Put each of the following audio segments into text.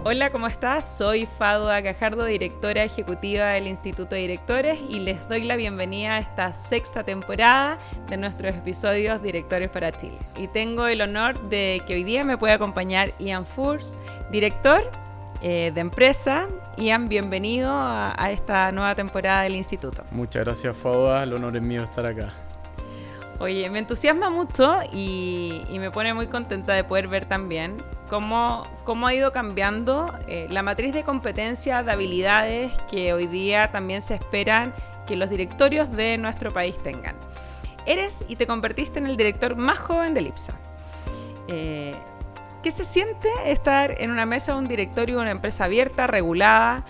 Hola, ¿cómo estás? Soy Fadua Gajardo, directora ejecutiva del Instituto de Directores, y les doy la bienvenida a esta sexta temporada de nuestros episodios Directores para Chile. Y tengo el honor de que hoy día me pueda acompañar Ian Furs, director de empresa. Ian, bienvenido a esta nueva temporada del Instituto. Muchas gracias, Fadua, el honor es mío estar acá. Oye, me entusiasma mucho y me pone muy contenta de poder ver también cómo ha ido cambiando la matriz de competencias, de habilidades que hoy día también se esperan que los directorios de nuestro país tengan. Eres y te convertiste en el director más joven del IPSA. ¿Qué se siente estar en una mesa de un directorio de una empresa abierta, regulada,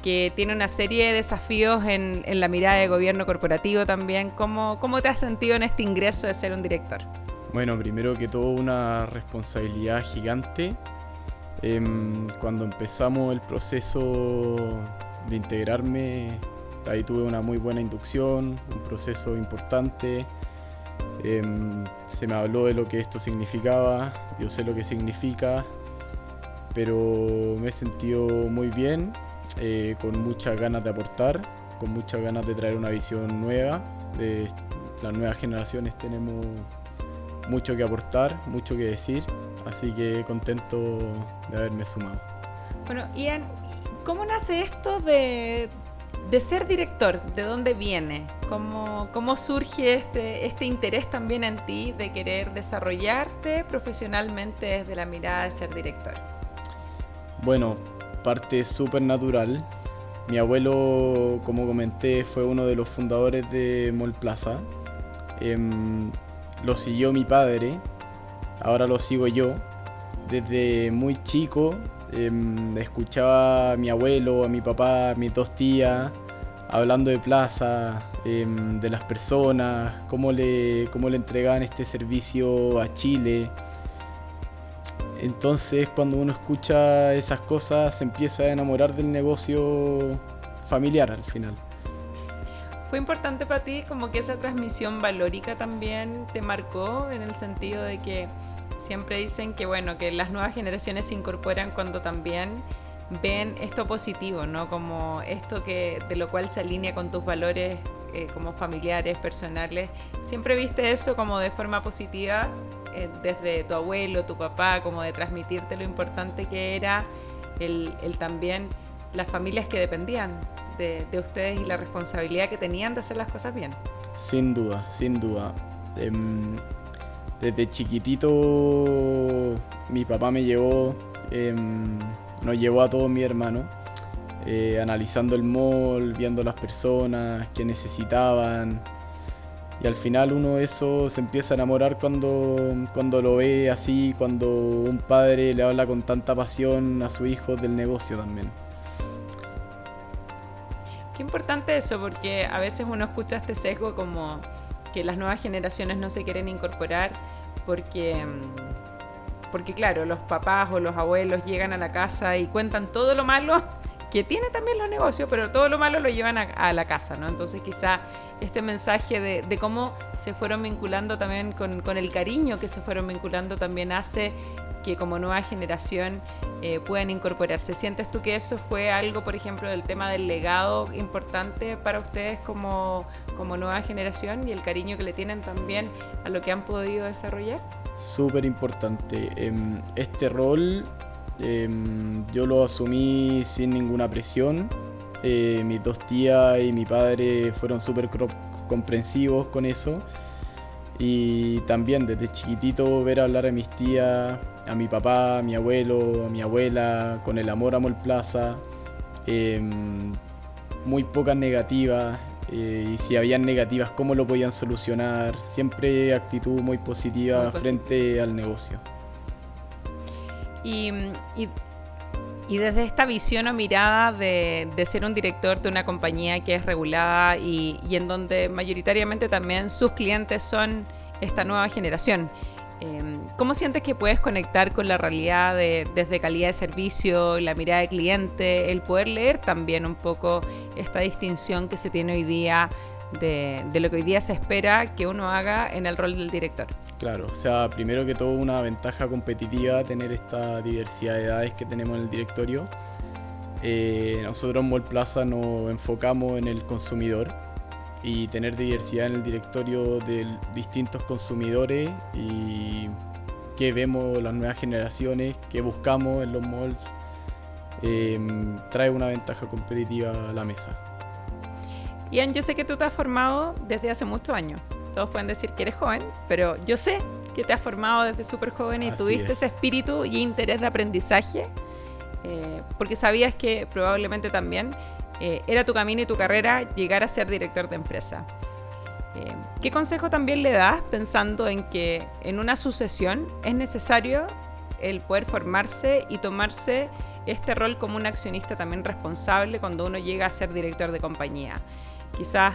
que tiene una serie de desafíos en la mirada de gobierno corporativo también? ¿Cómo te has sentido en este ingreso de ser un director? Bueno, primero que todo, una responsabilidad gigante. Cuando empezamos el proceso de integrarme, ahí tuve una muy buena inducción, un proceso importante. Se me habló de lo que esto significaba, yo sé lo que significa, pero me he sentido muy bien. Con muchas ganas de aportar, con muchas ganas de traer una visión nueva. De las nuevas generaciones tenemos mucho que aportar, mucho que decir, así que contento de haberme sumado. Bueno, Ian, ¿cómo nace esto de ser director? ¿De dónde viene? ¿Cómo surge este interés también en ti de querer desarrollarte profesionalmente desde la mirada de ser director? Bueno, parte súper natural. Mi abuelo, como comenté, fue uno de los fundadores de Mall Plaza. Lo siguió mi padre, ahora lo sigo yo. Desde muy chico escuchaba a mi abuelo, a mi papá, a mis dos tías hablando de Plaza, de las personas, cómo le entregaban este servicio a Chile. Entonces, cuando uno escucha esas cosas, se empieza a enamorar del negocio familiar al final. ¿Fue importante para ti como que esa transmisión valórica también te marcó, en el sentido de que siempre dicen que, bueno, que las nuevas generaciones se incorporan cuando también ven esto positivo, ¿no? Como esto de lo cual se alinea con tus valores como familiares, personales? ¿Siempre viste eso como de forma positiva? Desde tu abuelo, tu papá, como de transmitirte lo importante que era el también las familias que dependían de ustedes y la responsabilidad que tenían de hacer las cosas bien. Sin duda, sin duda. Desde chiquitito mi papá me llevó, nos llevó a todos mis hermanos, analizando el mall, viendo las personas que necesitaban. Y al final uno de eso se empieza a enamorar cuando lo ve así, cuando un padre le habla con tanta pasión a su hijo del negocio también. Qué importante eso, porque a veces uno escucha este sesgo como que las nuevas generaciones no se quieren incorporar porque claro, los papás o los abuelos llegan a la casa y cuentan todo lo malo que tiene también los negocios, pero todo lo malo lo llevan a la casa, ¿no? Entonces quizá este mensaje de cómo se fueron vinculando también con el cariño que se fueron vinculando también hace que como nueva generación puedan incorporarse. ¿Sientes tú que eso fue algo, por ejemplo, del tema del legado importante para ustedes como nueva generación y el cariño que le tienen también a lo que han podido desarrollar? Súper importante. Este rol yo lo asumí sin ninguna presión. Mis dos tías y mi padre fueron súper comprensivos con eso. Y también desde chiquitito ver hablar a mis tías, a mi papá, a mi abuelo, a mi abuela, con el amor a Mall Plaza. Muy pocas negativas. Y si habían negativas, cómo lo podían solucionar. Siempre actitud muy positiva frente al negocio. Y desde esta visión o mirada de ser un director de una compañía que es regulada y en donde mayoritariamente también sus clientes son esta nueva generación, ¿cómo sientes que puedes conectar con la realidad desde calidad de servicio, la mirada de cliente, el poder leer también un poco esta distinción que se tiene hoy día de lo que hoy día se espera que uno haga en el rol del director. Claro, o sea, primero que todo una ventaja competitiva tener esta diversidad de edades que tenemos en el directorio. Nosotros en Mallplaza nos enfocamos en el consumidor y tener diversidad en el directorio de distintos consumidores y qué vemos las nuevas generaciones, qué buscamos en los malls, trae una ventaja competitiva a la mesa. Ian, yo sé que tú te has formado desde hace muchos años. Todos pueden decir que eres joven, pero yo sé que te has formado desde súper joven y tuviste ese espíritu y interés de aprendizaje, porque sabías que probablemente también era tu camino y tu carrera llegar a ser director de empresa. ¿Qué consejo también le das pensando en que en una sucesión es necesario el poder formarse y tomarse este rol como un accionista también responsable cuando uno llega a ser director de compañía? Quizás,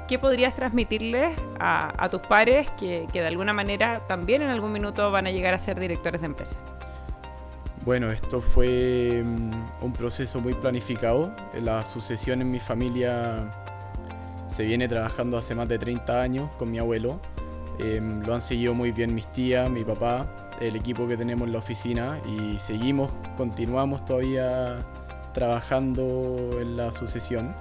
¿qué podrías transmitirles a tus pares que de alguna manera también en algún minuto van a llegar a ser directores de empresa? Bueno, esto fue un proceso muy planificado. La sucesión en mi familia se viene trabajando hace más de 30 años con mi abuelo. Lo han seguido muy bien mis tías, mi papá, el equipo que tenemos en la oficina y continuamos todavía trabajando en la sucesión.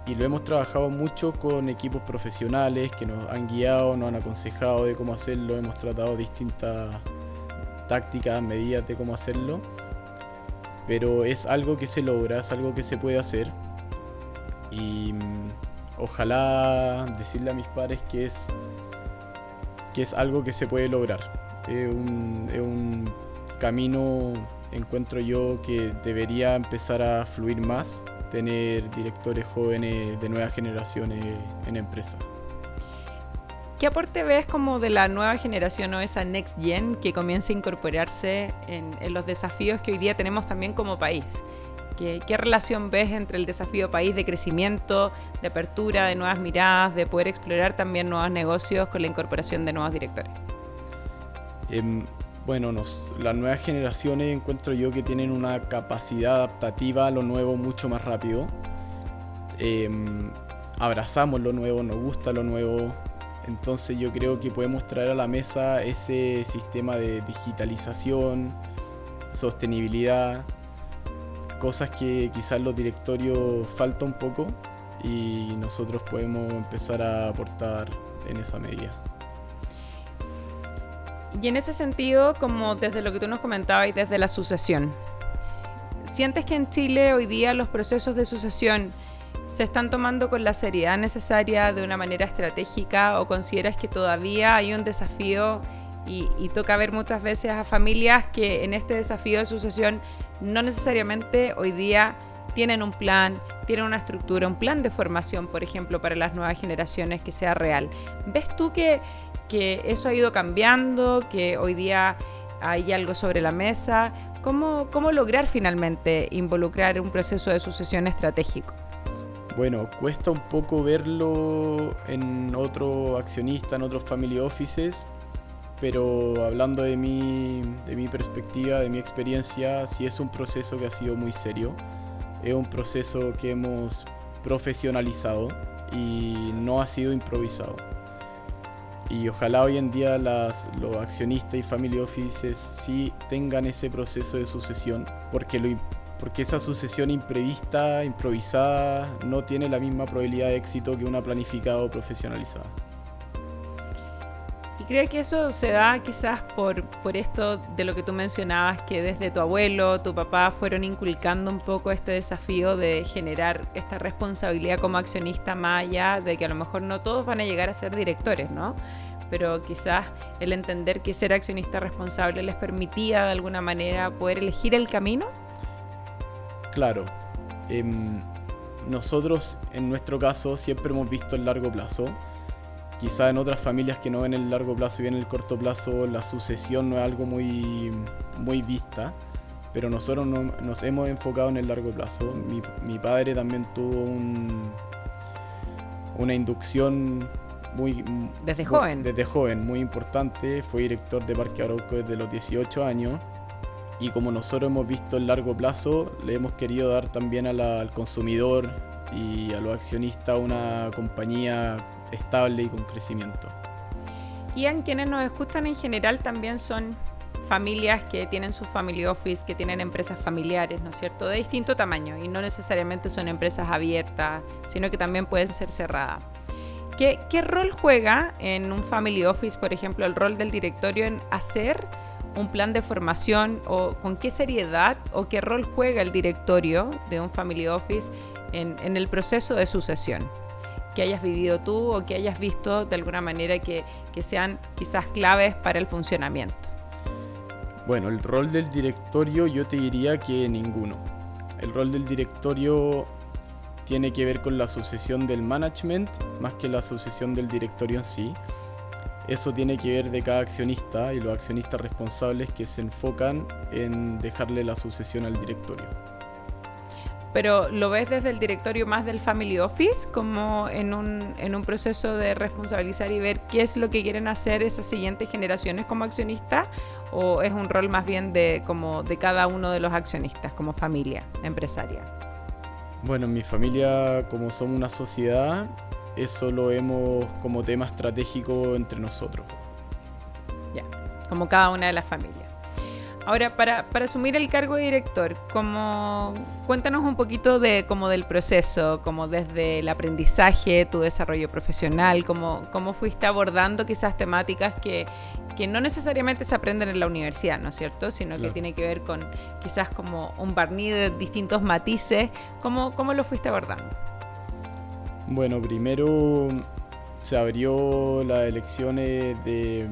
Y lo hemos trabajado mucho con equipos profesionales que nos han guiado, nos han aconsejado de cómo hacerlo. Hemos tratado distintas tácticas, medidas de cómo hacerlo. Pero es algo que se logra, es algo que se puede hacer. Y ojalá decirle a mis padres que es algo que se puede lograr. Es un camino, encuentro yo, que debería empezar a fluir más. Tener directores jóvenes de nuevas generaciones en empresa. ¿Qué aporte ves como de la nueva generación o esa next gen que comienza a incorporarse en los desafíos que hoy día tenemos también como país? ¿Qué relación ves entre el desafío país de crecimiento, de apertura, de nuevas miradas, de poder explorar también nuevos negocios con la incorporación de nuevos directores? Bueno, las nuevas generaciones encuentro yo que tienen una capacidad adaptativa a lo nuevo mucho más rápido. Abrazamos lo nuevo, nos gusta lo nuevo. Entonces yo creo que podemos traer a la mesa ese sistema de digitalización, sostenibilidad, cosas que quizás los directorios falta un poco y nosotros podemos empezar a aportar en esa medida. Y en ese sentido, como desde lo que tú nos comentabas y desde la sucesión, ¿sientes que en Chile hoy día los procesos de sucesión se están tomando con la seriedad necesaria de una manera estratégica o consideras que todavía hay un desafío y toca ver muchas veces a familias que en este desafío de sucesión no necesariamente hoy día tienen un plan, tienen una estructura, un plan de formación, por ejemplo, para las nuevas generaciones que sea real? ¿Ves tú que eso ha ido cambiando, que hoy día hay algo sobre la mesa? ¿Cómo lograr finalmente involucrar un proceso de sucesión estratégico? Bueno, cuesta un poco verlo en otro accionista, en otros family offices, pero hablando de mi perspectiva, de mi experiencia, sí es un proceso que ha sido muy serio. Es un proceso que hemos profesionalizado y no ha sido improvisado. Y ojalá hoy en día los accionistas y family offices sí tengan ese proceso de sucesión, porque esa sucesión imprevista, improvisada, no tiene la misma probabilidad de éxito que una planificada o profesionalizada. ¿Y crees que eso se da quizás por esto de lo que tú mencionabas, que desde tu abuelo, tu papá fueron inculcando un poco este desafío de generar esta responsabilidad como accionista, más allá de que a lo mejor no todos van a llegar a ser directores, ¿no? Pero quizás el entender que ser accionista responsable les permitía de alguna manera poder elegir el camino? Claro. Nosotros, en nuestro caso, siempre hemos visto el largo plazo. Quizá en otras familias que no ven el largo plazo y ven el corto plazo, la sucesión no es algo muy, muy vista, pero nosotros nos hemos enfocado en el largo plazo. Mi padre también tuvo una inducción desde joven, muy importante. Fue director de Parque Arauco desde los 18 años y como nosotros hemos visto el largo plazo, le hemos querido dar también al consumidor y a los accionistas una compañía estable y con crecimiento. Y en quienes nos escuchan en general también son familias que tienen su family office, que tienen empresas familiares, ¿no es cierto?, de distinto tamaño, y no necesariamente son empresas abiertas, sino que también pueden ser cerradas. ¿Qué rol juega en un family office, por ejemplo, el rol del directorio en hacer un plan de formación, o con qué seriedad o qué rol juega el directorio de un family office en el proceso de sucesión? Que hayas vivido tú o que hayas visto de alguna manera que sean quizás claves para el funcionamiento. Bueno, el rol del directorio yo te diría que ninguno. El rol del directorio tiene que ver con la sucesión del management más que la sucesión del directorio en sí. Eso tiene que ver de cada accionista y los accionistas responsables que se enfocan en dejarle la sucesión al directorio. Pero ¿lo ves desde el directorio más del family office, como en un proceso de responsabilizar y ver qué es lo que quieren hacer esas siguientes generaciones como accionistas? ¿O es un rol más bien de cada uno de los accionistas como familia empresaria? Bueno, en mi familia, como somos una sociedad, eso lo vemos como tema estratégico entre nosotros. Ya, como cada una de las familias. Ahora, para asumir el cargo de director, cuéntanos un poquito del proceso, como desde el aprendizaje, tu desarrollo profesional, cómo fuiste abordando quizás temáticas que no necesariamente se aprenden en la universidad, ¿no es cierto? Sino claro, que tiene que ver con quizás como un barniz de distintos matices. ¿Cómo lo fuiste abordando? Bueno, primero se abrió las elecciones de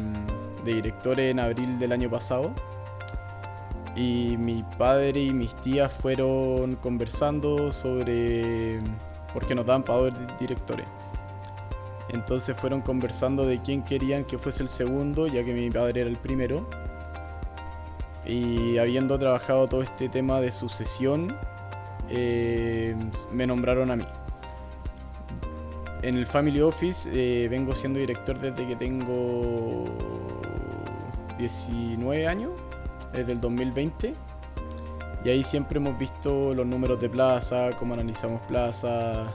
directores en abril del año pasado. Y mi padre y mis tías fueron conversando sobre por qué nos daban para directores. Entonces fueron conversando de quién querían que fuese el segundo, ya que mi padre era el primero. Y habiendo trabajado todo este tema de sucesión, me nombraron a mí. En el Family Office vengo siendo director desde que tengo 19 años. Desde el 2020, y ahí siempre hemos visto los números de plaza, cómo analizamos plaza,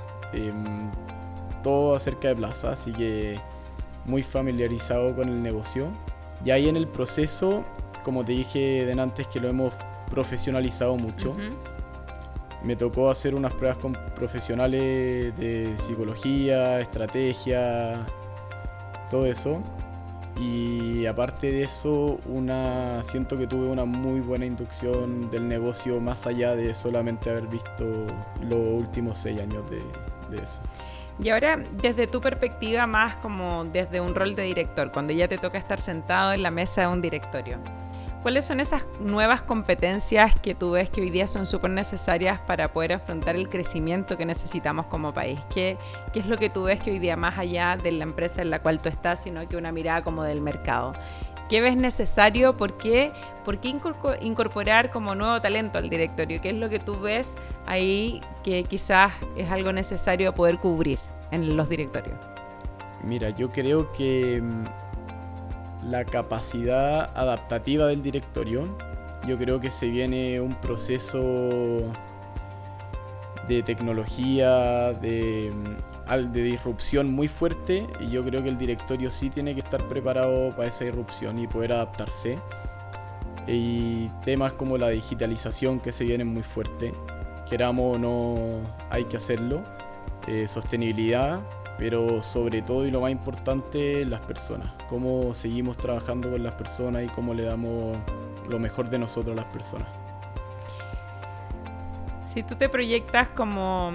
todo acerca de plaza, así que muy familiarizado con el negocio. Y ahí en el proceso, como te dije de antes, que lo hemos profesionalizado mucho. Uh-huh. Me tocó hacer unas pruebas con profesionales de psicología, estrategia, todo eso. Y aparte de eso, siento que tuve una muy buena inducción del negocio, más allá de solamente haber visto los últimos 6 años de eso. Y ahora, desde tu perspectiva, más como desde un rol de director, cuando ya te toca estar sentado en la mesa de un directorio, ¿cuáles son esas nuevas competencias que tú ves que hoy día son súper necesarias para poder afrontar el crecimiento que necesitamos como país? ¿Qué es lo que tú ves que hoy día, más allá de la empresa en la cual tú estás, sino que una mirada como del mercado? ¿Qué ves necesario? ¿Por qué incorporar como nuevo talento al directorio? ¿Qué es lo que tú ves ahí que quizás es algo necesario poder cubrir en los directorios? Mira, yo creo que la capacidad adaptativa del directorio, yo creo que se viene un proceso de tecnología, de disrupción muy fuerte, y yo creo que el directorio sí tiene que estar preparado para esa disrupción y poder adaptarse. Y temas como la digitalización que se vienen muy fuerte, queramos o no, hay que hacerlo. Sostenibilidad, pero sobre todo y lo más importante, las personas. Cómo seguimos trabajando con las personas y cómo le damos lo mejor de nosotros a las personas. Si tú te proyectas como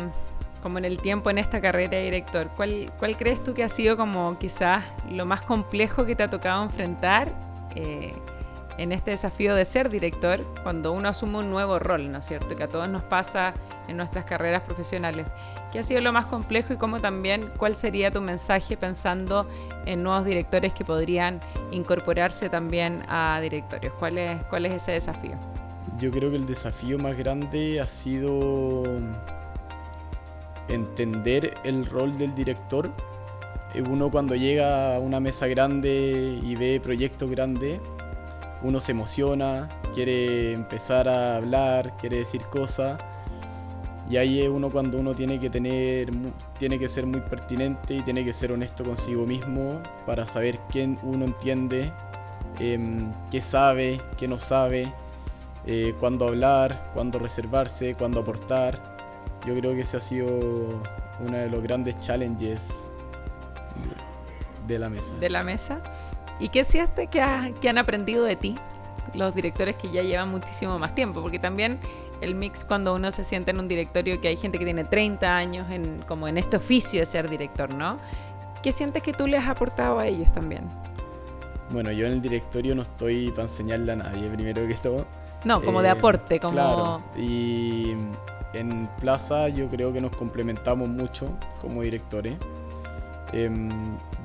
en el tiempo en esta carrera de director, ¿cuál crees tú que ha sido como quizás lo más complejo que te ha tocado enfrentar en este desafío de ser director cuando uno asume un nuevo rol, ¿no es cierto? Que a todos nos pasa en nuestras carreras profesionales. ¿Qué ha sido lo más complejo y cómo también, cuál sería tu mensaje pensando en nuevos directores que podrían incorporarse también a directorios? ¿Cuál es ese desafío? Yo creo que el desafío más grande ha sido entender el rol del director. Uno cuando llega a una mesa grande y ve proyectos grandes, uno se emociona, quiere empezar a hablar, quiere decir cosas. Y ahí es uno cuando uno tiene que ser muy pertinente y tiene que ser honesto consigo mismo para saber quién uno entiende, qué sabe, qué no sabe, cuándo hablar, cuándo reservarse, cuándo aportar. Yo creo que ese ha sido uno de los grandes challenges de la mesa. De la mesa. ¿Y qué sientes que han aprendido de ti los directores que ya llevan muchísimo más tiempo? Porque también el mix cuando uno se sienta en un directorio que hay gente que tiene 30 años como en este oficio de ser director, ¿no? ¿Qué sientes que tú les has aportado a ellos también? Bueno, yo en el directorio no estoy para enseñarle a nadie, primero que todo. No, como de aporte, como... Claro, y en Plaza yo creo que nos complementamos mucho como directores.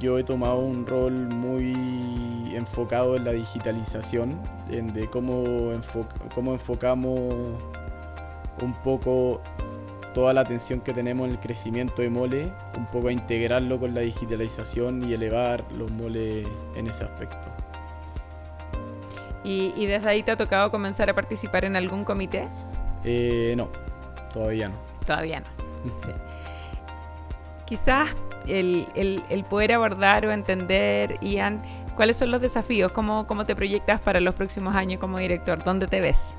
Yo he tomado un rol muy enfocado en la digitalización, de cómo enfocamos un poco toda la atención que tenemos en el crecimiento de Mole, un poco a integrarlo con la digitalización y elevar los moles en ese aspecto. ¿Y desde ahí te ha tocado comenzar a participar en algún comité? No, todavía no. Todavía no. Sí. Quizás el poder abordar o entender, Ian, ¿cuáles son los desafíos? ¿Cómo te proyectas para los próximos años como director? ¿Dónde te ves?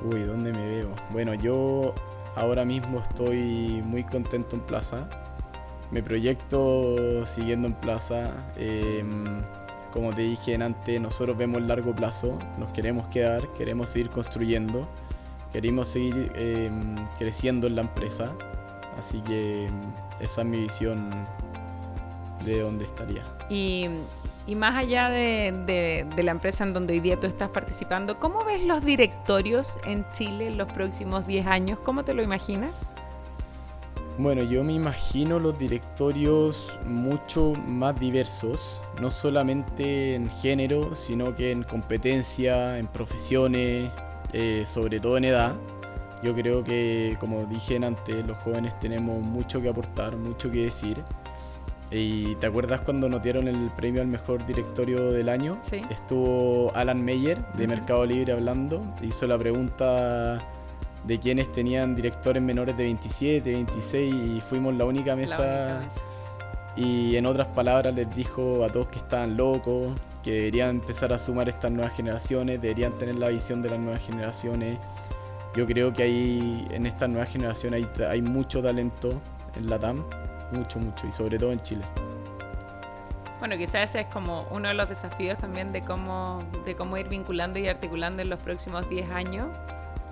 Uy, ¿dónde me veo? Bueno, yo ahora mismo estoy muy contento en Plaza. Me proyecto siguiendo en Plaza. Como te dije antes, nosotros vemos largo plazo, nos queremos quedar, queremos seguir construyendo, queremos seguir creciendo en la empresa. Así que esa es mi visión de dónde estaría. Y más allá de la empresa en donde hoy día tú estás participando, ¿cómo ves los directorios en Chile en los próximos 10 años? ¿Cómo te lo imaginas? Bueno, yo me imagino los directorios mucho más diversos, no solamente en género, sino que en competencia, en profesiones, sobre todo en edad. Yo creo que, como dije antes, los jóvenes tenemos mucho que aportar, mucho que decir. ¿Y te acuerdas cuando nos dieron el premio al mejor directorio del año? Sí. Estuvo Alan Meyer de Mercado Libre hablando, hizo la pregunta de quienes tenían directores menores de 27, 26 y fuimos la única mesa. Y en otras palabras les dijo a todos que estaban locos, que deberían empezar a sumar estas nuevas generaciones, deberían tener la visión de las nuevas generaciones. Yo creo que en esta nueva generación hay mucho talento en LATAM, mucho, y sobre todo en Chile. Bueno, quizás ese es como uno de los desafíos también de cómo ir vinculando y articulando en los próximos 10 años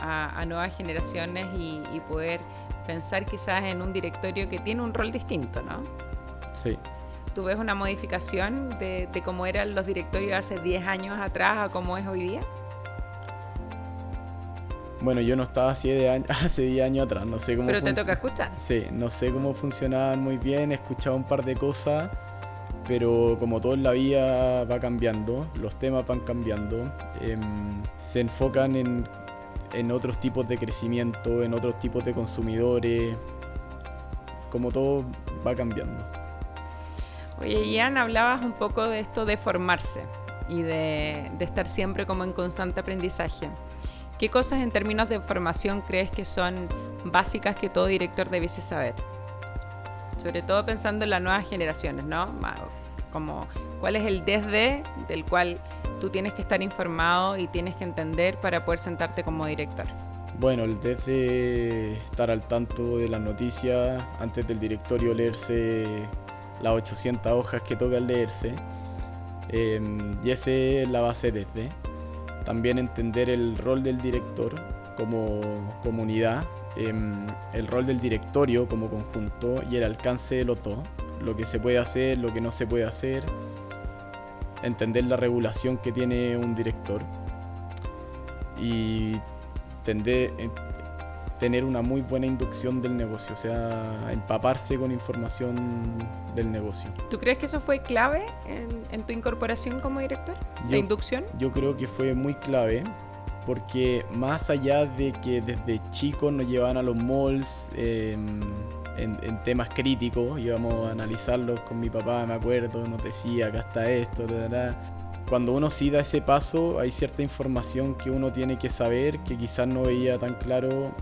a nuevas generaciones y poder pensar quizás en un directorio que tiene un rol distinto, ¿no? Sí. ¿Tú ves una modificación de cómo eran los directorios hace 10 años atrás a cómo es hoy día? Bueno, yo no estaba hace 10 años atrás, no sé cómo. Pero te toca escuchar. Sí, no sé cómo funcionaban muy bien, he escuchado un par de cosas, pero como todo en la vida va cambiando, los temas van cambiando, se enfocan en otros tipos de crecimiento, en otros tipos de consumidores, como todo va cambiando. Oye, Ian, hablabas un poco de esto de formarse y de estar siempre como en constante aprendizaje. ¿Qué cosas en términos de formación crees que son básicas que todo director debiese saber? Sobre todo pensando en las nuevas generaciones, ¿no? Como cuál es el desde del cual tú tienes que estar informado y tienes que entender para poder sentarte como director. Bueno, el desde estar al tanto de las noticias, antes del directorio leerse las 800 hojas que toca leerse, y esa es la base desde. También entender el rol del director como comunidad, el rol del directorio como conjunto y el alcance de los dos, lo que se puede hacer, lo que no se puede hacer, entender la regulación que tiene un director y tener una muy buena inducción del negocio, o sea, empaparse con información del negocio. ¿Tú crees que eso fue clave en tu incorporación como director? ¿La inducción? Yo creo que fue muy clave, porque más allá de que desde chicos nos llevaban a los malls en temas críticos, íbamos a analizarlos con mi papá, me acuerdo, nos decía, acá está esto, Cuando uno sí da ese paso, hay cierta información que uno tiene que saber, que quizás no veía tan claro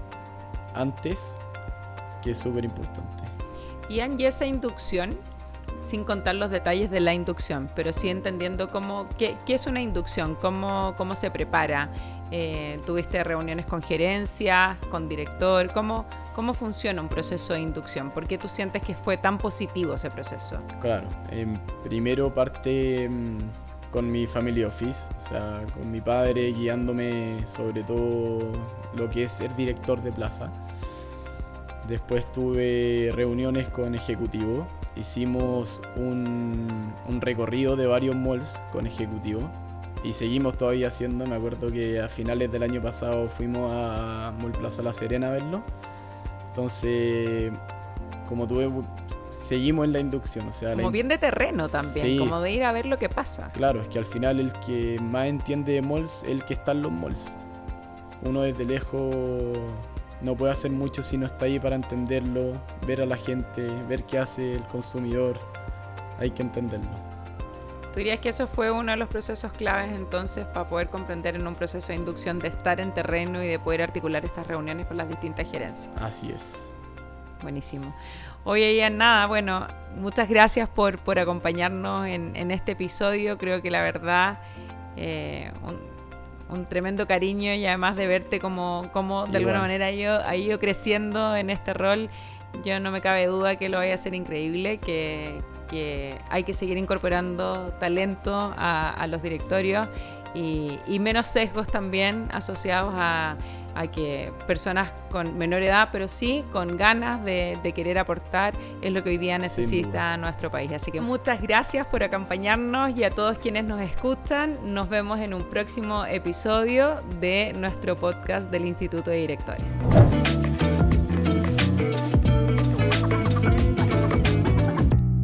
antes, que es súper importante. Y esa inducción, sin contar los detalles de la inducción, pero sí entendiendo qué es una inducción, cómo se prepara. ¿Tuviste reuniones con gerencia, con director? ¿Cómo funciona un proceso de inducción? ¿Por qué tú sientes que fue tan positivo ese proceso? Claro, primero parte con mi family office, o sea, con mi padre guiándome sobre todo lo que es ser director de plaza. Después tuve reuniones con ejecutivo. Hicimos un recorrido de varios malls con ejecutivo y seguimos todavía haciendo. Me acuerdo que a finales del año pasado fuimos a Mall Plaza La Serena a verlo. Entonces, seguimos en la inducción. O sea, como bien de terreno también, sí. Como de ir a ver lo que pasa. Claro, es que al final el que más entiende de malls es el que está en los malls. Uno desde lejos no puede hacer mucho si no está ahí para entenderlo, ver a la gente, ver qué hace el consumidor. Hay que entenderlo. ¿Tú dirías que eso fue uno de los procesos claves entonces para poder comprender en un proceso de inducción, de estar en terreno y de poder articular estas reuniones con las distintas gerencias? Así es. Buenísimo. Oye, Ian, nada, bueno, muchas gracias por acompañarnos en este episodio. Creo que la verdad, un tremendo cariño, y además de verte como de alguna manera ha ido creciendo en este rol. Yo no me cabe duda que lo vaya a hacer increíble, que hay que seguir incorporando talento a los directorios y menos sesgos también asociados a que personas con menor edad, pero sí con ganas de querer aportar, es lo que hoy día necesita nuestro país. Así que muchas gracias por acompañarnos, y a todos quienes nos escuchan, nos vemos en un próximo episodio de nuestro podcast del Instituto de Directores.